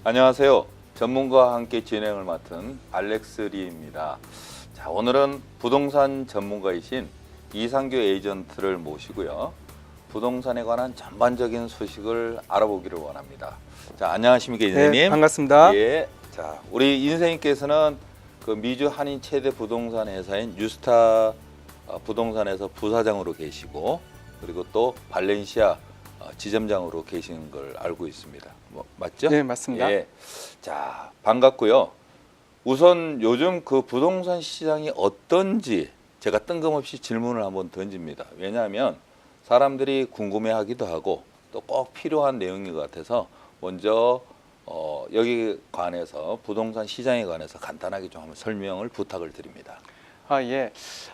안녕하세요. 전문가와 함께 진행을 맡은 알렉스 리입니다. 자, 오늘은 부동산 전문가이신 이상규 에이전트를 모시고요. 부동산에 관한 전반적인 소식을 알아보기를 원합니다. 자, 안녕하십니까, 인생님? 네, 반갑습니다. 예. 자, 우리 인생님께서는 그 미주 한인 최대 부동산 회사인 유스타 부동산에서 부사장으로 계시고, 그리고 또 발렌시아 지점장으로 계신 걸 알고 있습니다. 맞죠? 네, 맞습니다. 예. 자, 반갑고요. 우선 요즘 그 부동산 시장이 어떤지 제가 뜬금없이 질문을 한번 던집니다. 왜냐하면 사람들이 궁금해하기도 하고 또 꼭 필요한 내용인 것 같아서 먼저 여기 관해서 부동산 시장에 관해서 간단하게 좀 한번 설명을 부탁을 드립니다. 예.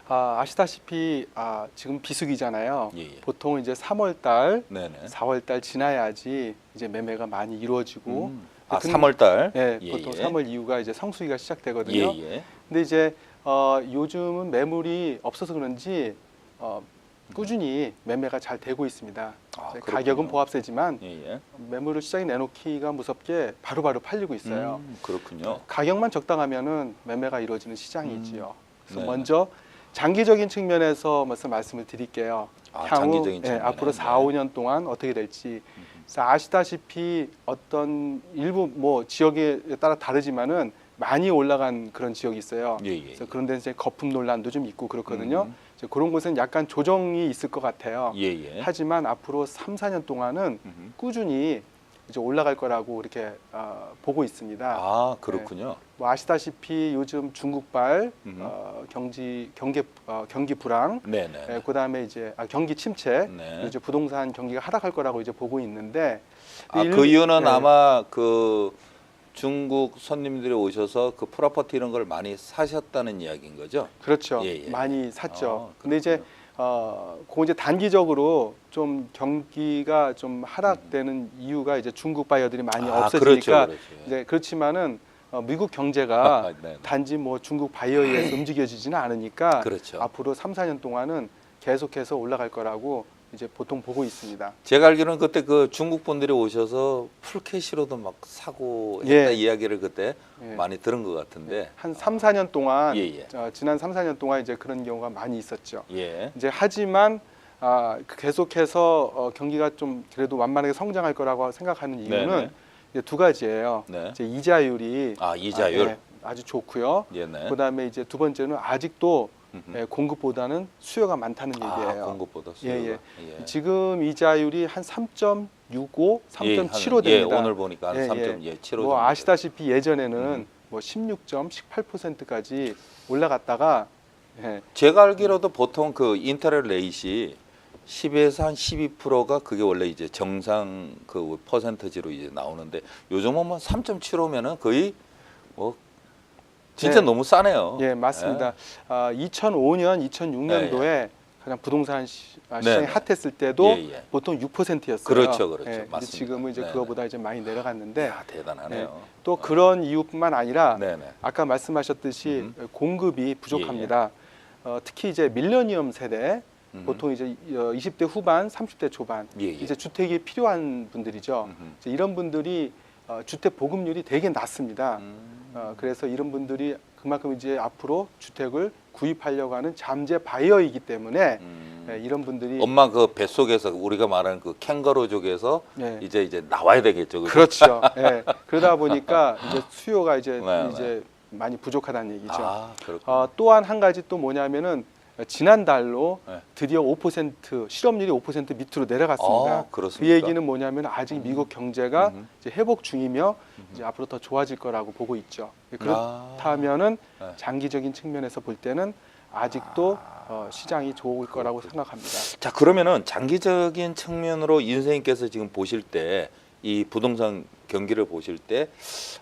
아시다시피 지금 비수기잖아요. 예. 보통 이제 3월 달, 네네. 4월 달 지나야지 이제 매매가 많이 이루어지고. 3월 달. 네, 예, 보통 예. 3월 이후가 이제 성수기가 시작되거든요. 예, 예. 근데 이제 요즘은 매물이 없어서 그런지 꾸준히 매매가 잘 되고 있습니다. 그렇군요. 가격은 보합세지만 예, 예. 매물을 시장에 내놓기가 무섭게 바로바로 팔리고 있어요. 그렇군요. 가격만 적당하면은 매매가 이루어지는 시장이지요. 그래서 네. 먼저 장기적인 측면에서 말씀을 드릴게요. 향후 장기적인 측면에. 앞으로 4, 네. 5년 동안 어떻게 될지. 그래서 아시다시피 어떤 일부 지역에 따라 다르지만은 많이 올라간 그런 지역이 있어요. 예, 예. 그래서 그런 데 이제 거품 논란도 좀 있고 그렇거든요. 이제 그런 곳은 약간 조정이 있을 것 같아요. 예, 예. 하지만 앞으로 3, 4년 동안은 꾸준히 이제 올라갈 거라고 이렇게 보고 있습니다. 그렇군요. 아시다시피 요즘 중국발 경기 불황, 네네. 그다음에 이제 경기 침체, 네. 이제 부동산 경기가 하락할 거라고 이제 보고 있는데 그 이유는 네. 아마 그 중국 손님들이 오셔서 그 프로퍼티 이런 걸 많이 사셨다는 이야기인 거죠? 그렇죠. 예, 예. 많이 샀죠. 그렇군요. 근데 이제 그거 이제 단기적으로 좀 경기가 좀 하락되는 이유가 이제 중국 바이어들이 많이 없어지니까 그렇죠. 이제 그렇지만은 미국 경제가 네. 단지 중국 바이어에 의해서 움직여지지는 않으니까 그렇죠. 앞으로 3, 4년 동안은 계속해서 올라갈 거라고 이제 보통 보고 있습니다. 제가 알기로는 그때 그 중국 분들이 오셔서 풀캐시로도 막 사고 했다 예. 이야기를 그때 예. 많이 들은 것 같은데. 한 3, 4년 동안 예, 예. 지난 3, 4년 동안 이제 그런 경우가 많이 있었죠. 예. 이제 하지만 계속해서 경기가 좀 그래도 완만하게 성장할 거라고 생각하는 이유는 네네. 이제 두 가지예요. 네. 이제 이자율이 이자율. 아주 좋고요. 네. 그다음에 이제 두 번째는 아직도 공급보다는 수요가 많다는 얘기예요. 공급보다 예, 수요가. 예. 지금 이자율이 한 3.65, 3.75 예, 됩니다. 오늘 보니까 한 예, 3.75. 아시다시피 예전에는 16.18%까지 올라갔다가 제가 알기로도 보통 그 인터레 레이시 10에서 한 12%가 그게 원래 이제 정상 그 퍼센트지로 이제 나오는데 요즘은 3.75면은 거의 진짜 네. 너무 싸네요. 예, 맞습니다. 2005년, 2006년도에 가장 부동산 시장이 네네. 핫했을 때도 예. 보통 6%였어요. 그렇죠. 근데 맞습니다. 지금은 이제 네네. 그거보다 이제 많이 내려갔는데 야, 대단하네요. 또 그런 이유뿐만 아니라 네네. 아까 말씀하셨듯이 공급이 부족합니다. 특히 이제 밀레니엄 세대 보통 이제 20대 후반, 30대 초반 이제 주택이 필요한 분들이죠. 이제 이런 분들이 주택 보급률이 되게 낮습니다. 그래서 이런 분들이 그만큼 이제 앞으로 주택을 구입하려고 하는 잠재 바이어이기 때문에 이런 분들이 엄마 그 뱃속에서 우리가 말하는 그 캥거루족에서 네. 이제 나와야 되겠죠. 그죠? 그렇죠. 예. 그러다 보니까 이제 수요가 이제 네, 이제 많이 부족하다는 얘기죠. 그렇군요. 또한 한 가지 또 뭐냐면은 지난달로 네. 드디어 5% 실업률이 5% 밑으로 내려갔습니다. 그 그렇습니까? 얘기는 뭐냐면 아직 미국 경제가 이제 회복 중이며 이제 앞으로 더 좋아질 거라고 보고 있죠. 그렇다면은 네. 장기적인 측면에서 볼 때는 아직도 시장이 좋을 거라고 생각합니다. 자, 그러면은 장기적인 측면으로 인생님께서 지금 보실 때 이 부동산 경기를 보실 때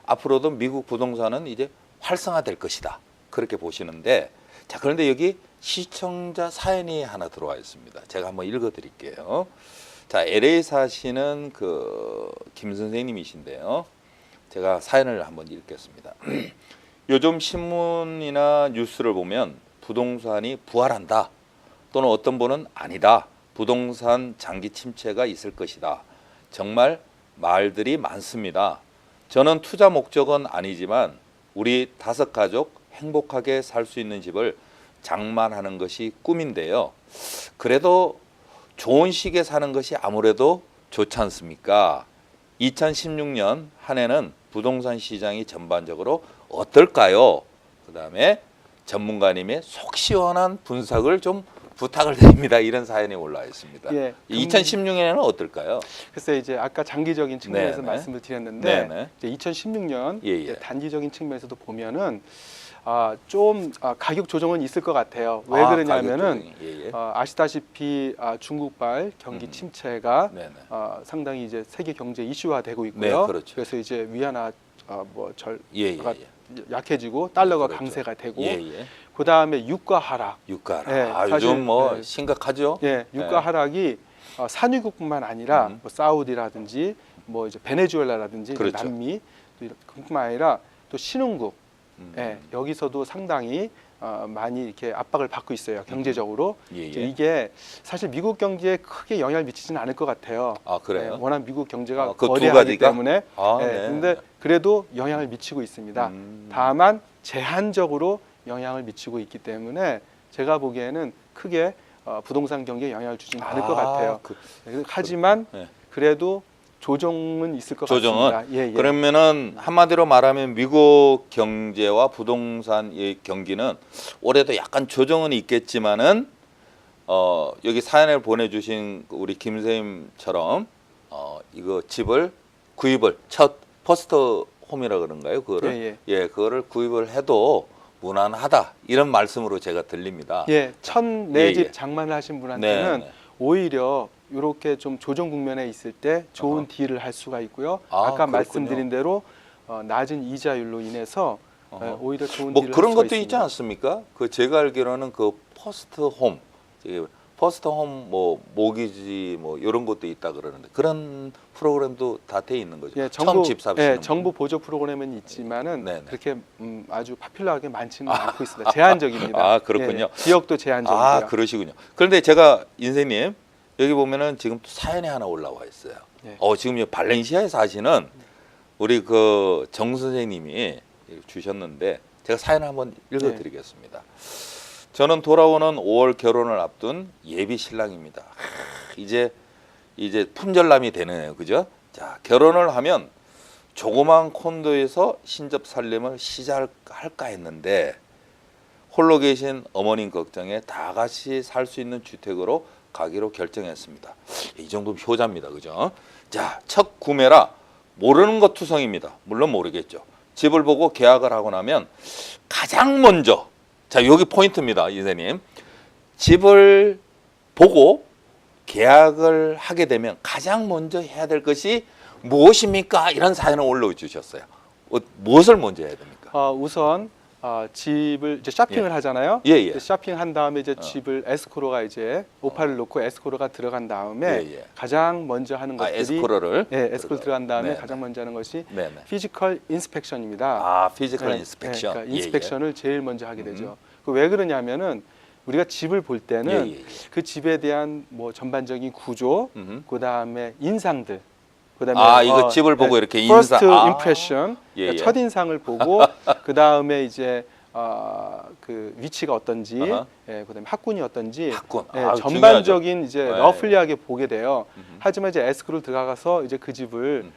앞으로도 미국 부동산은 이제 활성화될 것이다. 그렇게 보시는데, 자, 그런데 여기 시청자 사연이 하나 들어와 있습니다. 제가 한번 읽어 드릴게요. 자, LA 사시는 그 김 선생님이신데요. 제가 사연을 한번 읽겠습니다. 요즘 신문이나 뉴스를 보면 부동산이 부활한다. 또는 어떤 분은 아니다. 부동산 장기 침체가 있을 것이다. 정말 말들이 많습니다. 저는 투자 목적은 아니지만 우리 5가족 행복하게 살 수 있는 집을 장만하는 것이 꿈인데요. 그래도 좋은 시기에 사는 것이 아무래도 좋지 않습니까? 2016년 한 해는 부동산 시장이 전반적으로 어떨까요? 그 다음에 전문가님의 속 시원한 분석을 좀 부탁을 드립니다. 이런 사연이 올라와 있습니다. 예, 2016년에는 어떨까요? 글쎄 이제 아까 장기적인 측면에서 네네. 말씀을 드렸는데 네네. 이제 2016년 예, 예. 이제 단기적인 측면에서도 보면은 좀 가격 조정은 있을 것 같아요. 왜 그러냐면은 가격 조정이. 예, 예. 아시다시피 중국발 경기 침체가 네네. 상당히 이제 세계 경제 이슈화되고 있고요. 네, 그렇죠. 그래서 이제 위안화 예, 예, 가 예. 약해지고 달러가 그렇죠. 강세가 되고 예, 예. 그 다음에 유가 하락. 유가라. 예, 사실, 요즘 뭐 예. 심각하죠. 예, 유가 예. 하락이 산유국뿐만 아니라 뭐 사우디라든지 뭐 이제 베네수엘라라든지 그렇죠. 남미 또 그뿐만 아니라 또 신흥국 음. 예, 여기서도 상당히 많이 이렇게 압박을 받고 있어요 경제적으로. 예, 이제 예. 이게 사실 미국 경제에 크게 영향을 미치지는 않을 것 같아요. 아, 그래요? 예, 워낙 미국 경제가 그두 거대하기 가지가? 때문에. 아, 예, 네. 근데 그래도 영향을 미치고 있습니다. 다만 제한적으로 영향을 미치고 있기 때문에 제가 보기에는 크게 부동산 경기에 영향을 주지는 않을 것 같아요. 하지만 네. 그래도 조정은 있을 것 조정은? 같습니다. 예, 예. 그러면은 한마디로 말하면 미국 경제와 부동산의 경기는 올해도 약간 조정은 있겠지만은 여기 사연을 보내주신 우리 김 선생님처럼 이거 집을 구입을 첫 퍼스트 홈이라 그런가요? 그거를 그거를 구입을 해도 무난하다 이런 말씀으로 제가 들립니다. 예, 첫 내 집 예. 장만을 하신 분한테는 네. 오히려 이렇게 좀 조정 국면에 있을 때 좋은 어허. 딜을 할 수가 있고요. 아, 아까 그렇군요. 말씀드린 대로 낮은 이자율로 인해서 어허. 오히려 좋은 뭐 딜을 그런 할 수가 것도 있지 있습니다. 않습니까? 그 제가 알기로는 그 퍼스트 홈, 퍼스트 홈 뭐 모기지 뭐 이런 것도 있다 그러는데 그런 프로그램도 다 돼 있는 거죠. 예, 처음 집 사시는 분. 정부 보조 프로그램은 있지만은 네네. 그렇게 아주 파퓰러하게 많지는 않고 있습니다. 제한적입니다. 아, 그렇군요. 예, 지역도 제한적이고요. 아, 그러시군요. 그런데 제가 인생님 여기 보면은 지금 또 사연이 하나 올라와 있어요. 네. 지금 이 발렌시아에 사시는 우리 그 정 선생님이 주셨는데 제가 사연을 한번 읽어드리겠습니다. 저는 돌아오는 5월 결혼을 앞둔 예비 신랑입니다. 이제 품절남이 되네요, 그죠? 자, 결혼을 하면 조그만 콘도에서 신접 살림을 시작할까 했는데 홀로 계신 어머님 걱정에 다 같이 살 수 있는 주택으로 가기로 결정했습니다. 이 정도면 효자입니다, 그죠? 자, 첫 구매라 모르는 것 투성입니다. 물론 모르겠죠. 집을 보고 계약을 하고 나면 가장 먼저, 자, 여기 포인트입니다, 이사님. 집을 보고 계약을 하게 되면 가장 먼저 해야 될 것이 무엇입니까? 이런 사연을 올려주셨어요. 무엇을 먼저 해야 됩니까? 우선 집을 이제 쇼핑을 하잖아요. 예, 예. 이제 쇼핑한 다음에 이제 집을 에스코로가 이제 오파를 놓고 에스코로가 들어간 다음에 예, 예. 가장 먼저 하는 것들이 에스코로를? 에스코로 들어간 다음에 네네. 가장 먼저 하는 것이 네네. 피지컬 인스펙션입니다. 아, 피지컬 인스펙션. 그러니까 인스펙션을 제일 먼저 하게 되죠. 음. 왜 그러냐면은 우리가 집을 볼 때는 예. 그 집에 대한 뭐 전반적인 구조, 그 다음에 인상들, 그다음에 이거 집을 보고 이렇게 first 인상. impression, 예, 그러니까 예. 첫 인상을 보고 그 다음에 이제 그 위치가 어떤지, 그다음에 학군이 어떤지, 학군. 전반적인 이제 네. 러플리하게 보게 돼요. 하지만 이제 에스크로 들어가서 이제 그 집을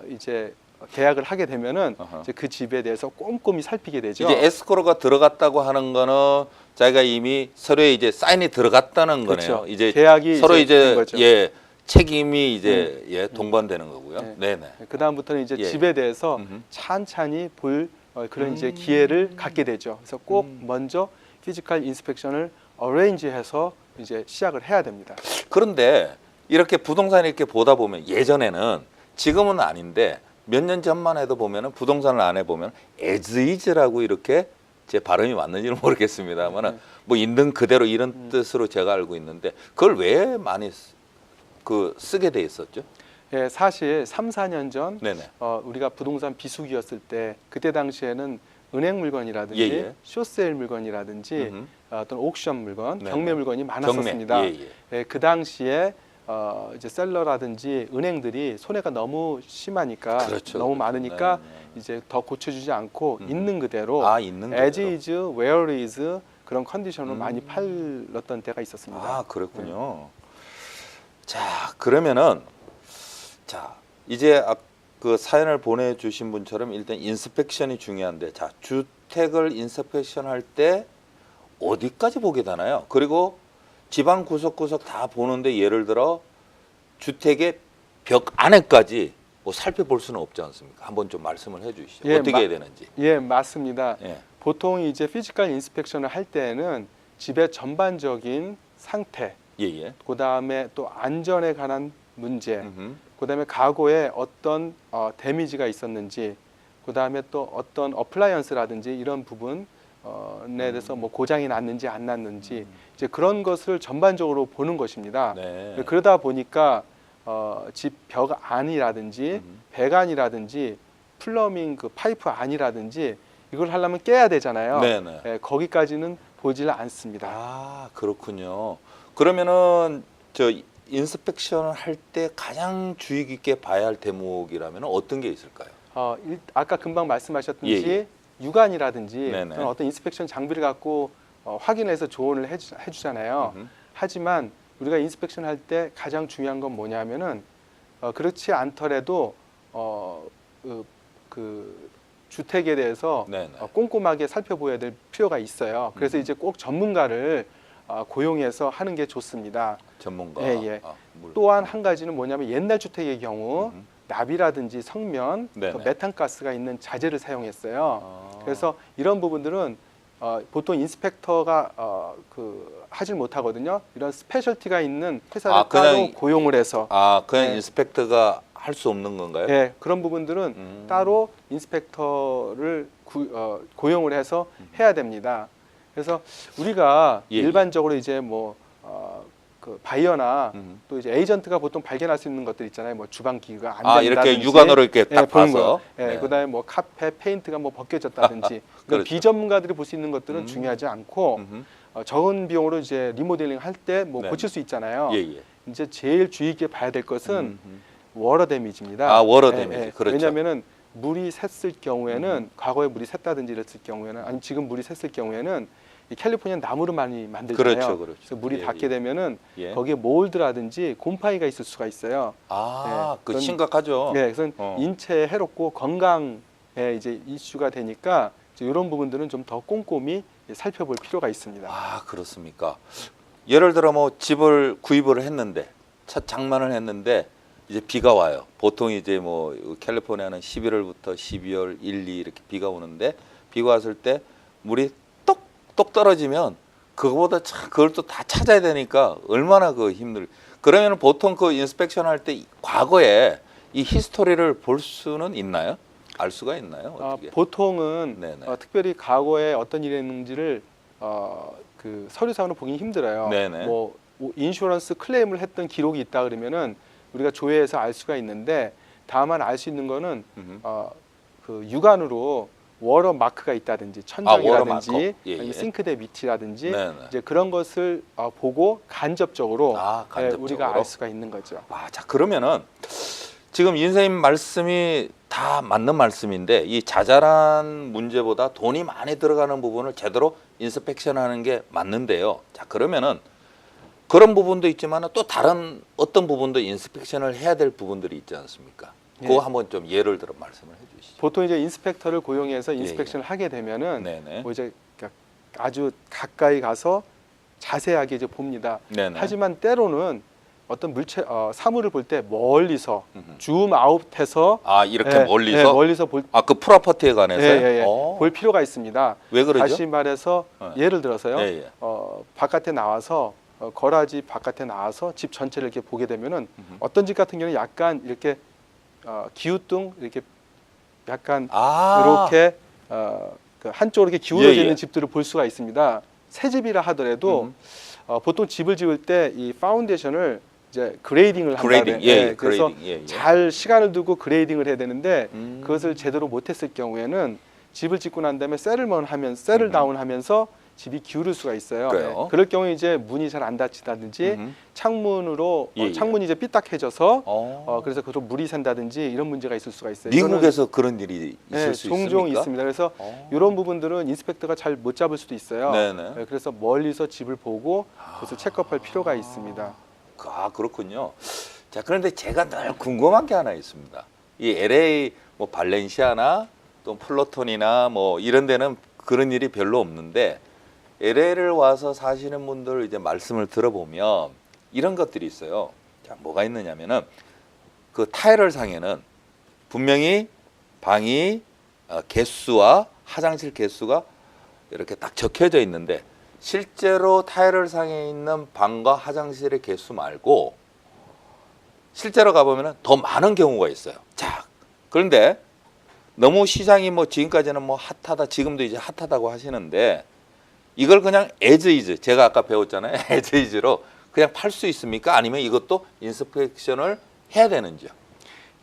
이제 계약을 하게 되면은 이제 그 집에 대해서 꼼꼼히 살피게 되죠. 이제 에스코로가 들어갔다고 하는 거는 자기가 이미 서로에 이제 사인이 들어갔다는 그렇죠. 거네요. 이제 계약이 서로 된 이제 거죠. 책임이 이제 동반되는 거고요. 네네. 그 다음부터는 이제 예. 집에 대해서 찬찬히 볼 그런 이제 기회를 갖게 되죠. 그래서 꼭 먼저 피지컬 인스펙션을 어레인지해서 이제 시작을 해야 됩니다. 그런데 이렇게 부동산 이렇게 보다 보면 예전에는 지금은 아닌데 몇 년 전만 해도 보면은 부동산을 안 해보면 as is라고 이렇게 제 발음이 맞는지는 모르겠습니다만은 뭐 있는 그대로 이런 뜻으로 제가 알고 있는데 그걸 왜 많이 쓰게 돼 있었죠? 예, 사실 3, 4년 전 네네. 우리가 부동산 비수기였을 때 그때 당시에는 은행 물건이라든지 예. 쇼세일 물건이라든지 어떤 옥션 물건, 네네. 경매 물건이 많았었습니다. 경매. 예. 예, 그 당시에 이제 셀러라든지 은행들이 손해가 너무 심하니까 그렇죠, 너무 그렇죠. 많으니까 네, 네. 이제 더 고쳐주지 않고 있는 그대로 있는 as 그대로. is, where is 그런 컨디션으로 많이 팔렸던 때가 있었습니다. 아, 그렇군요. 자, 그러면은 자, 이제 그 사연을 보내주신 분처럼 일단 인스펙션이 중요한데, 자, 주택을 인스펙션 할 때 어디까지 보게 되나요? 그리고 집안 구석구석 다 보는데 예를 들어 주택의 벽 안에까지 뭐 살펴볼 수는 없지 않습니까? 한번 좀 말씀을 해주시죠. 예, 어떻게 해야 되는지. 예, 맞습니다. 예. 보통 이제 피지컬 인스펙션을 할 때는 집의 전반적인 상태, 예, 예. 그 다음에 또 안전에 관한 문제, 음흠. 그 다음에 과거에 어떤 데미지가 있었는지, 그 다음에 또 어떤 어플라이언스라든지 이런 부분에 대해서 뭐 고장이 났는지 안 났는지 이제 그런 것을 전반적으로 보는 것입니다. 네. 그러다 보니까 집 벽 안이라든지 배관이라든지 플러밍 그 파이프 안이라든지 이걸 하려면 깨야 되잖아요. 네네. 예, 거기까지는 보질 않습니다. 아, 그렇군요. 그러면은 저 인스펙션을 할 때 가장 주의 깊게 봐야 할 대목이라면 어떤 게 있을까요? 아까 금방 말씀하셨듯이 예, 예. 유관이라든지 네네. 그런 어떤 인스펙션 장비를 갖고 확인해서 조언을 해주잖아요. 하지만 우리가 인스펙션 할 때 가장 중요한 건 뭐냐면은 그렇지 않더라도 그 주택에 대해서 네네. 꼼꼼하게 살펴보아야 될 필요가 있어요. 그래서 이제 꼭 전문가를 고용해서 하는 게 좋습니다. 전문가. 예, 예. 물. 또한 한 가지는 뭐냐면 옛날 주택의 경우 납이라든지 성면, 네네. 또 메탄가스가 있는 자재를 사용했어요. 아. 그래서 이런 부분들은 보통 인스펙터가 하질 못하거든요. 이런 스페셜티가 있는 회사를 따로 고용을 해서 그냥 네. 인스펙터가 할 수 없는 건가요? 네, 그런 부분들은 따로 인스펙터를 고용을 해서 해야 됩니다. 그래서 우리가 예, 일반적으로 이제 뭐 그 바이어나 음. 또 이제 에이전트가 보통 발견할 수 있는 것들 있잖아요. 뭐 주방 기구가 안 된다든지, 이렇게 육안으로 이렇게 딱 보는 봐서. 거. 예, 네. 그다음에 뭐 카페 페인트가 뭐 벗겨졌다든지 그렇죠. 비전문가들이 볼 수 있는 것들은 중요하지 않고 적은 비용으로 이제 리모델링 할 때 뭐 네. 고칠 수 있잖아요. 예, 예. 이제 제일 주의 깊게 봐야 될 것은 워러 데미지입니다. 워러 데미지. 그렇죠. 왜냐하면은 물이 샜을 경우에는 과거에 물이 샜다든지 이랬을 경우에는 아니 지금 물이 샜을 경우에는 이 캘리포니아 나무로 많이 만들잖아요. 그렇죠, 그렇죠. 그래서 물이 예, 닿게 예. 되면은 예. 거기에 몰드라든지 곰팡이가 있을 수가 있어요. 그 그건- 심각하죠. 네, 그래서 인체에 해롭고 건강에 이제 이슈가 되니까 이제 이런 부분들은 좀 더 꼼꼼히 살펴볼 필요가 있습니다. 그렇습니까? 예를 들어 뭐 집을 구입을 했는데 첫 장만을 했는데 이제 비가 와요. 보통 이제 뭐 캘리포니아는 11월부터 12월 1, 2 이렇게 비가 오는데 비가 왔을 때 물이 똑 떨어지면 그거보다 그걸 또 다 찾아야 되니까 얼마나 그러면 보통 그 인스펙션 할 때 과거에 이 히스토리를 볼 수는 있나요? 알 수가 있나요? 어떻게? 보통은 네네. 특별히 과거에 어떤 일이 있는지를 그 서류상으로 보기 힘들어요. 네네. 뭐 인슈런스 클레임을 했던 기록이 있다 그러면은 우리가 조회해서 알 수가 있는데 다만 알 수 있는 거는 그 육안으로 워러 마크가 있다든지 천장이라든지 워러 마크. 예, 아니면 예. 싱크대 밑이라든지 네네. 이제 그런 것을 보고 간접적으로 간접적으로. 우리가 알 수가 있는 거죠. 자, 그러면은 지금 인생님 말씀이 다 맞는 말씀인데 이 자잘한 문제보다 돈이 많이 들어가는 부분을 제대로 인스펙션하는 게 맞는데요. 자, 그러면은 그런 부분도 있지만 또 다른 어떤 부분도 인스펙션을 해야 될 부분들이 있지 않습니까? 그거 한번 좀 예를 들어 말씀을 해주시죠. 보통 이제 인스펙터를 고용해서 인스펙션을 하게 되면은 네네. 뭐 이제 아주 가까이 가서 자세하게 이제 봅니다. 네네. 하지만 때로는 어떤 사물을 볼 때 멀리서 줌 아웃해서 이렇게 멀리서 멀리서 볼 그 프로퍼티에 관해서요? 볼 필요가 있습니다. 왜 그러죠? 다시 말해서 예를 들어서요. 예, 예. 바깥에 나와서 거라지 바깥에 나와서 집 전체를 이렇게 보게 되면은 어떤 집 같은 경우는 약간 이렇게 기우뚱 이렇게 약간 이렇게 그 한쪽으로 이렇게 기울어져 있는 집들을 볼 수가 있습니다. 새 집이라 하더라도 보통 집을 지을 때 이 파운데이션을 이제 그레이딩을 한다는 그래서 그레이딩, 잘 시간을 두고 그레이딩을 해야 되는데 그것을 제대로 못했을 경우에는 집을 짓고 난 다음에 셀을 다운하면서 집이 기울을 수가 있어요. 그래요? 그럴 경우에 이제 문이 잘 안 닫힌다든지 창문으로 예. 창문이 이제 삐딱해져서 그래서 그로 물이 샌다든지 이런 문제가 있을 수가 있어요. 미국에서 그런 일이 있을 네, 수 종종 있습니까? 있습니다. 그래서 이런 부분들은 인스펙터가 잘 못 잡을 수도 있어요. 네네. 네, 그래서 멀리서 집을 보고 그래서 체크업할 필요가 있습니다. 그렇군요. 자, 그런데 제가 늘 궁금한 게 하나 있습니다. 이 LA 뭐 발렌시아나 또 플로톤이나 뭐 이런 데는 그런 일이 별로 없는데 LA를 와서 사시는 분들 이제 말씀을 들어보면 이런 것들이 있어요. 자, 뭐가 있느냐면은 그 타일을 상에는 분명히 방이 개수와 화장실 개수가 이렇게 딱 적혀져 있는데 실제로 타일을 상에 있는 방과 화장실의 개수 말고 실제로 가보면 더 많은 경우가 있어요. 자, 그런데 너무 시장이 뭐 지금까지는 뭐 핫하다, 지금도 이제 핫하다고 하시는데 이걸 그냥 as is, 제가 아까 배웠잖아요. as is로 그냥 팔 수 있습니까? 아니면 이것도 인스펙션을 해야 되는지요?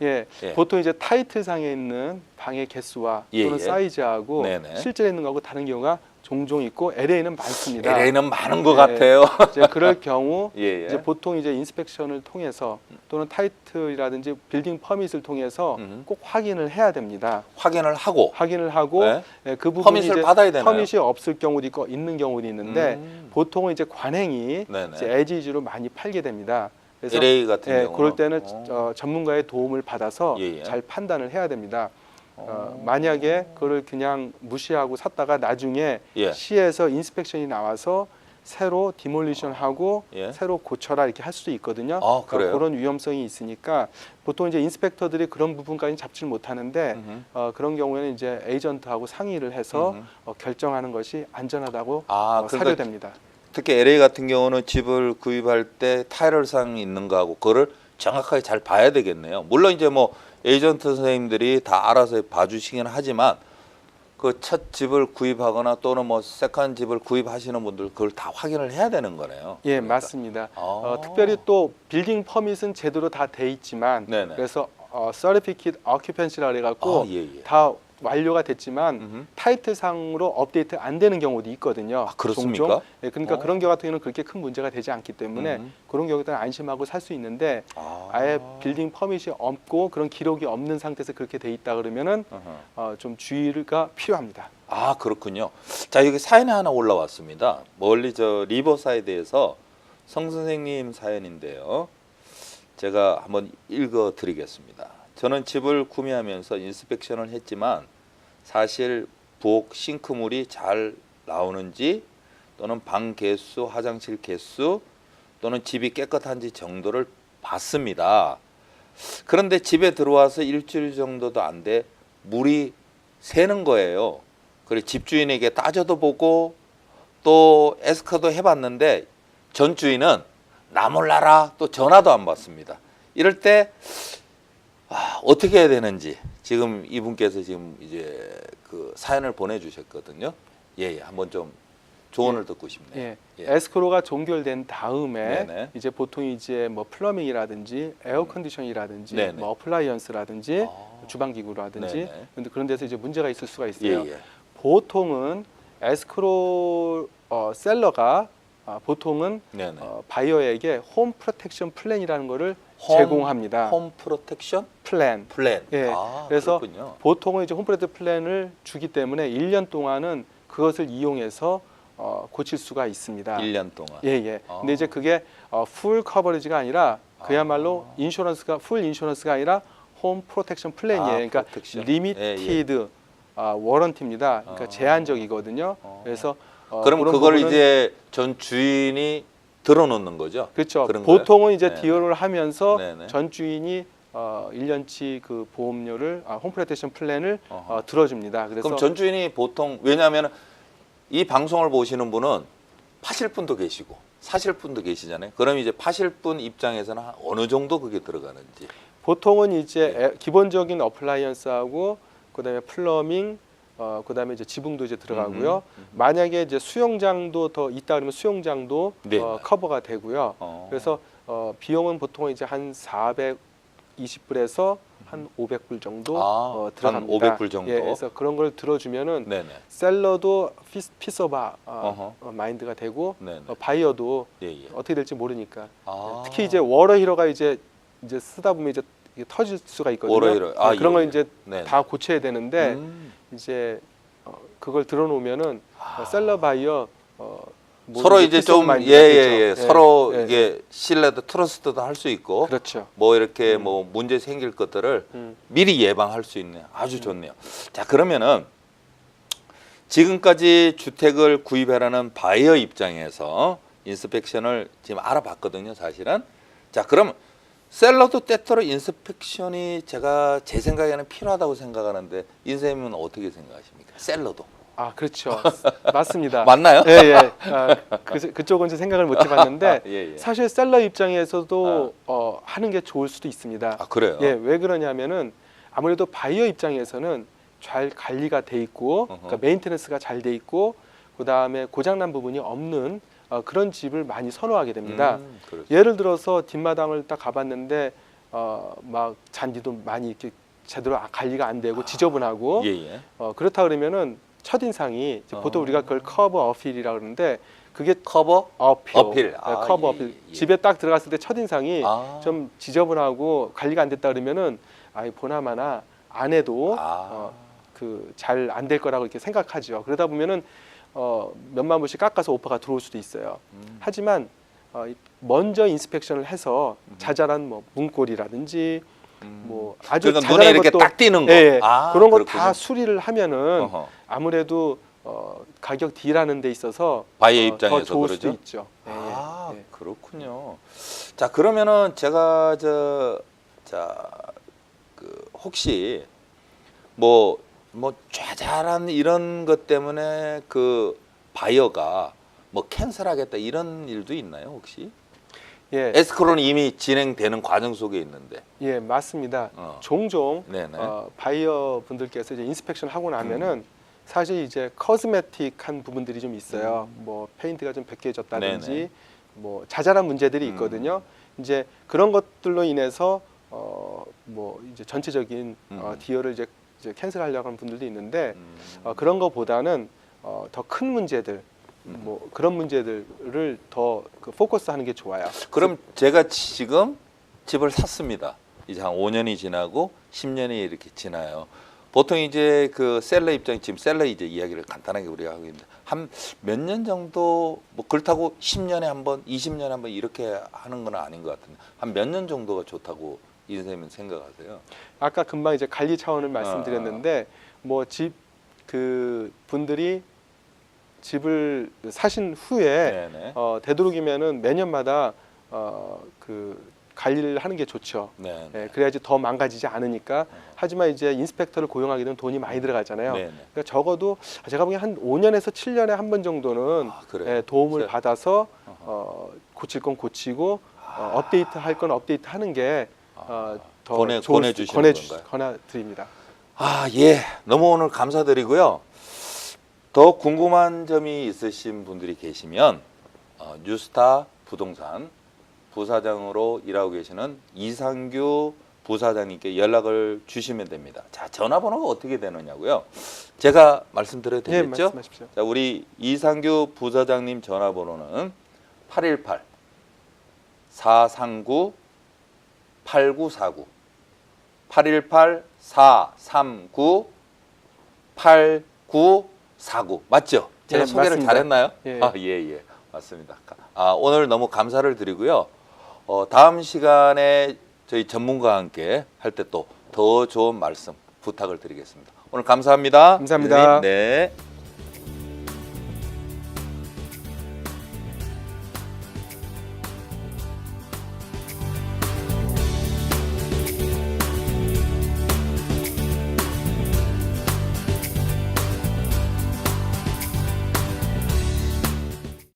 예, 예. 보통 이제 타이틀상에 있는 방의 개수와 또는 사이즈하고 네네. 실제로 있는 거하고 다른 경우가 종종 있고 LA는 많습니다. LA는 많은 것 예, 같아요. 이제 그럴 경우 예, 예. 이제 보통 이제 인스펙션을 통해서 또는 타이틀이라든지 빌딩 퍼밋을 통해서 꼭 확인을 해야 됩니다. 확인을 하고 네. 예, 그 부분이 퍼밋을 이제 받아야 되나요? 퍼밋이 없을 경우도 있고 있는 경우도 있는데 보통은 이제 관행이 네네. 이제 에지즈로 많이 팔게 됩니다. 그래서 LA 같은 경우는 그럴 때는 전문가의 도움을 받아서 예, 예. 잘 판단을 해야 됩니다. 만약에 그걸 그냥 무시하고 샀다가 나중에 예. 시에서 인스펙션이 나와서 새로 디몰리션하고 예. 새로 고쳐라 이렇게 할 수도 있거든요. 그래요? 그런 위험성이 있으니까 보통 이제 인스펙터들이 그런 부분까지 잡지를 못하는데 그런 경우에는 이제 에이전트하고 상의를 해서 결정하는 것이 안전하다고 그러니까 사료됩니다. 특히 LA 같은 경우는 집을 구입할 때 타일상 있는 거하고 그거를 정확하게 잘 봐야 되겠네요. 물론 이제 뭐 에이전트 선생님들이 다 알아서 봐주시긴 하지만 그 첫 집을 구입하거나 또는 뭐 세컨 집을 구입하시는 분들 그걸 다 확인을 해야 되는 거네요. 예, 그러니까. 맞습니다. 특별히 또 빌딩 퍼밋은 제대로 다 돼 있지만 네네. 그래서 Certificate Occupancy라 그래갖고 예, 예. 다 완료가 됐지만 타이틀상으로 업데이트 안 되는 경우도 있거든요. 그렇습니까? 종종. 예, 그러니까 그런 경우 같은 경우는 그렇게 큰 문제가 되지 않기 때문에 그런 경우에는 안심하고 살 수 있는데 아예 빌딩 퍼밋이 없고 그런 기록이 없는 상태에서 그렇게 돼 있다 그러면은 좀 주의가 필요합니다. 그렇군요. 자, 여기 사연이 하나 올라왔습니다. 멀리 저 리버사이드에서 성 선생님 사연인데요. 제가 한번 읽어 드리겠습니다. 저는 집을 구매하면서 인스펙션을 했지만 사실 부엌 싱크물이 잘 나오는지 또는 방 개수, 화장실 개수 또는 집이 깨끗한지 정도를 봤습니다. 그런데 집에 들어와서 일주일 정도도 안 돼 물이 새는 거예요. 그리고 집주인에게 따져도 보고 또 에스커도 해봤는데 전 주인은 나 몰라라 또 전화도 안 받습니다. 이럴 때 어떻게 해야 되는지 지금 이분께서 지금 이제 그 사연을 보내주셨거든요. 예, 한번 좀 조언을 듣고 싶네요. 예. 에스크로가 종결된 다음에 네네. 이제 보통 이제 뭐 플러밍이라든지 에어 컨디션이라든지 네네. 뭐 어플라이언스라든지 주방 기구라든지 네네. 근데 그런 데서 이제 문제가 있을 수가 있어요. 예, 예. 보통은 에스크로 셀러가 보통은 네네. 바이어에게 홈 프로텍션 플랜이라는 거를 홈- 제공합니다. 홈 프로텍션 플랜. 플랜. 예. 그래서 그렇군요. 보통은 이제 홈 프로텍션 플랜을 주기 때문에 1년 동안은 그것을 이용해서 고칠 수가 있습니다. 1년 동안. 예, 예. 근데 이제 그게 풀 커버리지가 아니라 그야말로 풀 인슈런스가 아니라 홈 프로텍션 플랜이에요. 그러니까 프로텍션. 리미티드 워런티입니다. 그러니까 제한적이거든요. 그래서 그럼 그런 그걸 부분은 이제 전 주인이 들어놓는 거죠? 그렇죠. 그런 보통은 거예요? 이제 네네. 디얼을 하면서 네네. 전 주인이 1년치 그 보험료를 홈 프로텍션 플랜을 어허. 들어줍니다. 그래서 그럼 전 주인이 보통 왜냐하면 이 방송을 보시는 분은 파실 분도 계시고 사실 분도 계시잖아요. 그럼 이제 파실 분 입장에서는 어느 정도 그게 들어가는지. 보통은 이제 기본적인 어플라이언스하고 그다음에 플러밍 그다음에 이제 지붕도 이제 들어가고요. 만약에 이제 수영장도 더 있다 그러면 수영장도 네. 커버가 되고요. 어. 그래서 비용은 보통 이제 한 400 420불에서 한 500불 정도 한 들어갑니다. 500불 정도. 예, 그래서 그런 걸 들어주면은 네네. 셀러도 피스 오브 어허. 마인드가 되고 네네. 바이어도 예, 예. 어떻게 될지 모르니까. 아. 특히 이제 워러 히러가 이제 쓰다 보면 이제 이게 터질 수가 있거든요. 워러 히러. 아, 그런 예, 걸 예. 이제 네네. 다 고쳐야 되는데 이제 그걸 들어놓으면은 셀러 바이어 뭐 서로 이제 이제 피스 오브 좀 마인드가 예예예 되죠. 서로 예, 이게 신뢰도 트러스트도 할 수 있고 그렇죠. 뭐 이렇게 뭐 문제 생길 것들을 미리 예방할 수 있네요. 아주 좋네요. 자, 그러면은 지금까지 주택을 구입하라는 바이어 입장에서 인스펙션을 지금 알아봤거든요, 사실은. 자, 그럼 셀러도 때때로 인스펙션이 제가 제 생각에는 필요하다고 생각하는데 인생님은 어떻게 생각하십니까? 셀러도. 아, 그렇죠. 맞습니다. 맞나요? 예, 예. 그쪽은 이제 생각을 못 해봤는데 예, 예. 사실 셀러 입장에서도 하는 게 좋을 수도 있습니다. 아, 그래요? 예, 왜 그러냐면은 아무래도 바이어 입장에서는 잘 관리가 돼 있고, 그러니까 메인테너스가 잘 돼 있고, 그 다음에 고장난 부분이 없는 그런 집을 많이 선호하게 됩니다. 그렇죠. 예를 들어서 뒷마당을 딱 가봤는데 막 잔디도 많이 이렇게 제대로 관리가 안 되고 지저분하고 예, 예. 그렇다 그러면은 첫 인상이 이제 보통 우리가 그걸 커버 어필이라고 그러는데 그게 커버 어필, 어필. 네, 아, 커버 예, 어필. 예. 집에 딱 들어갔을 때 첫 인상이 아. 좀 지저분하고 관리가 안 됐다 그러면은 아이 보나마나 안 해도 그 잘 안 될 거라고 이렇게 생각하죠. 그러다 보면은 몇만 불씩 깎아서 오퍼가 들어올 수도 있어요. 하지만 먼저 인스펙션을 해서 자잘한 뭐 문고리라든지 뭐 아주 그러니까 자잘한 눈에 이렇게 것도 딱 띄는 거. 예, 예. 아, 그런 거 그렇군요. 다 수리를 하면은 어허. 아무래도 가격 딜하는 데 있어서 바이어 입장에서 더 좋을 그러죠? 수도 있죠. 예, 아, 예. 그렇군요. 자, 그러면은 제가 혹시 뭐 자잘한 이런 것 때문에 그 바이어가 뭐 캔슬하겠다 이런 일도 있나요, 혹시? 예, 에스크로는 이미 진행되는 과정 속에 있는데. 예, 맞습니다. 종종 네네. 바이어 분들께서 이제 인스펙션 하고 나면은 사실 이제 커스메틱한 부분들이 좀 있어요. 뭐 페인트가 좀 벗겨졌다든지 네네. 뭐 자잘한 문제들이 있거든요. 이제 그런 것들로 인해서 뭐 이제 전체적인 디어를 이제 캔슬하려고 하는 분들도 있는데 그런 것보다는 더 큰 문제들 뭐 그런 문제들을 더 포커스하는 게 좋아요. 그럼 제가 지금 집을 샀습니다. 이제 한 5년이 지나고 10년이 이렇게 지나요. 보통 이제 그 셀러 입장 지금 셀러 이제 이야기를 간단하게 우리가 하고 있는데 한 몇 년 정도 뭐 그렇다고 10년에 한 번, 20년에 한 번 이렇게 하는 건 아닌 것 같은데 한 몇 년 정도가 좋다고 인생님은 생각하세요? 아까 금방 이제 관리 차원을 말씀드렸는데 뭐 집 그 분들이 집을 사신 후에 네네. 되도록이면은 매년마다 그 관리를 하는 게 좋죠. 네. 예, 그래야지 더 망가지지 않으니까. 하지만 이제 인스펙터를 고용하게 되면 돈이 많이 들어가잖아요. 네네. 그러니까 적어도 제가 보기엔 한 5년에서 7년에 한 번 정도는 그래요? 예, 도움을 그래서- 받아서 고칠 건 고치고 업데이트 할 건 업데이트 하는 게 더 권해주시는 건가요? 권해드립니다. 아, 예. 너무 오늘 감사드리고요. 더 궁금한 점이 있으신 분들이 계시면 뉴스타 부동산 부사장으로 일하고 계시는 이상규 부사장님께 연락을 주시면 됩니다. 자, 전화번호가 어떻게 되느냐고요? 제가 말씀드려도 예, 되겠죠? 말씀하십시오. 자, 우리 이상규 부사장님 전화번호는 818-439-8949 818-439-8949 맞죠? 제가 예, 소개를 맞습니다. 잘했나요? 예. 아, 예, 맞습니다. 오늘 너무 감사를 드리고요. 다음 시간에 저희 전문가와 함께 할 때 또 더 좋은 말씀 부탁을 드리겠습니다. 오늘 감사합니다. 감사합니다. 네.